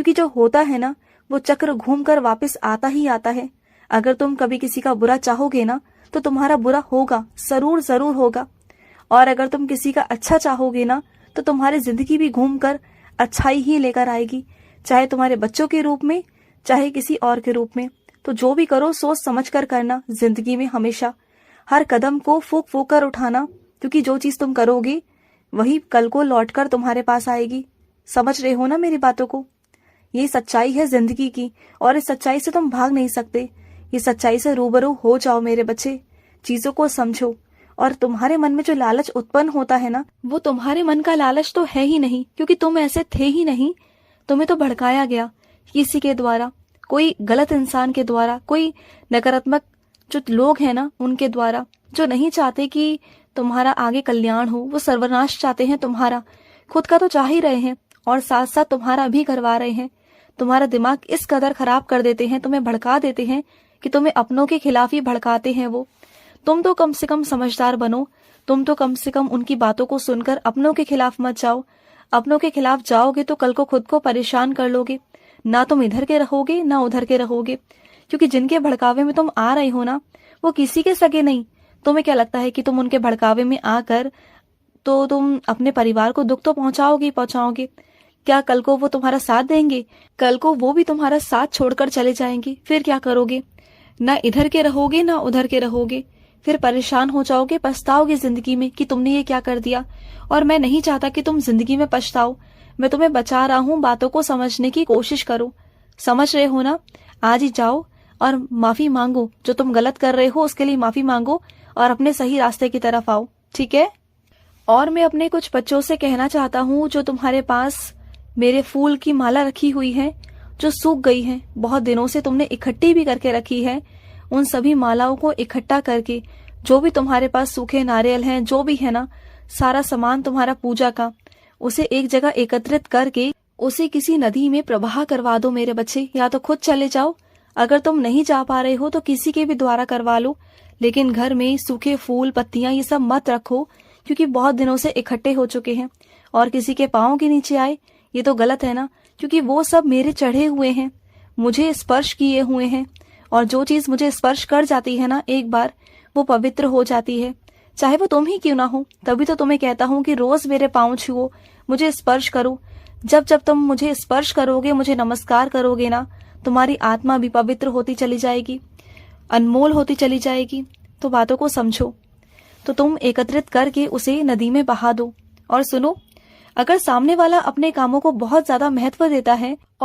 क्योंकि जो होता है ना वो चक्र घूम कर वापिस आता ही आता है। अगर तुम कभी किसी का बुरा चाहोगे ना तो तुम्हारा बुरा होगा, जरूर जरूर होगा। और अगर तुम किसी का अच्छा चाहोगे ना तो तुम्हारी जिंदगी भी घूम कर अच्छाई ही लेकर आएगी, चाहे तुम्हारे बच्चों के रूप में, चाहे किसी और के रूप में। तो जो भी करो सोच समझ कर करना जिंदगी में, हमेशा हर कदम को फूंक फूंक कर उठाना, क्योंकि जो चीज तुम करोगे वही कल को लौटकर तुम्हारे पास आएगी। समझ रहे हो ना मेरी बातों को? ये सच्चाई है जिंदगी की, और इस सच्चाई से तुम भाग नहीं सकते। ये सच्चाई से रूबरू हो जाओ मेरे बच्चे, चीजों को समझो। और तुम्हारे मन में जो लालच उत्पन्न होता है ना, वो तुम्हारे मन का लालच तो है ही नहीं, क्योंकि तुम ऐसे थे ही नहीं। तुम्हें तो भड़काया गया किसी के द्वारा, कोई गलत इंसान के द्वारा, कोई नकारात्मक जो लोग हैं ना उनके द्वारा, जो नहीं चाहते कि तुम्हारा आगे कल्याण हो, वो सर्वनाश चाहते हैं तुम्हारा। खुद का तो चाह ही रहे हैं और साथ साथ तुम्हारा भी करवा रहे हैं। तुम्हारा दिमाग इस कदर खराब कर देते हैं, तुम्हें भड़का देते हैं कि तुम्हें अपनों के खिलाफ ही भड़काते हैं वो। तुम तो कम से कम समझदार बनो, तुम तो कम से कम उनकी बातों को सुनकर अपनों के खिलाफ मत जाओ। अपनों के खिलाफ जाओगे तो कल को खुद को परेशान कर लोगे, ना तुम इधर के रहोगे ना उधर के रहोगे। क्योंकि जिनके भड़कावे में तुम आ रहे हो ना वो किसी के सगे नहीं। तुम्हें क्या लगता है कि तुम उनके भड़कावे में आकर तो तुम अपने परिवार को दुख तो पहुंचाओगे? क्या कल को वो तुम्हारा साथ देंगे? कल को वो भी तुम्हारा साथ छोड़कर चले जाएंगे, फिर क्या करोगे? ना इधर के रहोगे ना उधर के रहोगे, फिर परेशान हो जाओगे, पछताओगे जिंदगी में कि तुमने ये क्या कर दिया। और मैं नहीं चाहता कि तुम जिंदगी में पछताओ, मैं तुम्हें बचा रहा हूँ। बातों को समझने की कोशिश करो, समझ रहे हो ना? आज ही जाओ और माफी मांगो, जो तुम गलत कर रहे हो उसके लिए माफी मांगो और अपने सही रास्ते की तरफ आओ, ठीक है? और मैं अपने कुछ बच्चों से कहना चाहता हूँ, जो तुम्हारे पास मेरे फूल की माला रखी हुई है, जो सूख गई है, बहुत दिनों से तुमने इकट्ठी भी करके रखी है, उन सभी मालाओं को इकट्ठा करके, जो भी तुम्हारे पास सूखे नारियल हैं, जो भी है ना, सारा सामान तुम्हारा पूजा का, उसे एक जगह एकत्रित करके उसे किसी नदी में प्रवाह करवा दो मेरे बच्चे। या तो खुद चले जाओ, अगर तुम नहीं जा पा रहे हो तो किसी के भी द्वारा करवा लो, लेकिन घर में सूखे फूल पत्तियां ये सब मत रखो, क्योंकि बहुत दिनों से इकट्ठे हो चुके हैं। और किसी के पाँव के नीचे आए ये तो गलत है ना, क्योंकि वो सब मेरे चढ़े हुए हैं, मुझे स्पर्श किए हुए हैं। और जो चीज मुझे स्पर्श कर जाती है ना एक बार, वो पवित्र हो जाती है, चाहे वो तुम ही क्यों ना हो। तभी तो तुम्हें कहता हूँ कि रोज मेरे पाँव छुओ, मुझे स्पर्श करो। जब जब तुम मुझे स्पर्श करोगे, मुझे नमस्कार करोगे ना, तुम्हारी आत्मा भी पवित्र होती चली जाएगी, अनमोल होती चली जाएगी। तो बातों को समझो। तो तुम एकत्रित करके उसे नदी में बहा दो। और सुनो, अगर सामने वाला अपने कामों को बहुत ज्यादा महत्व देता है और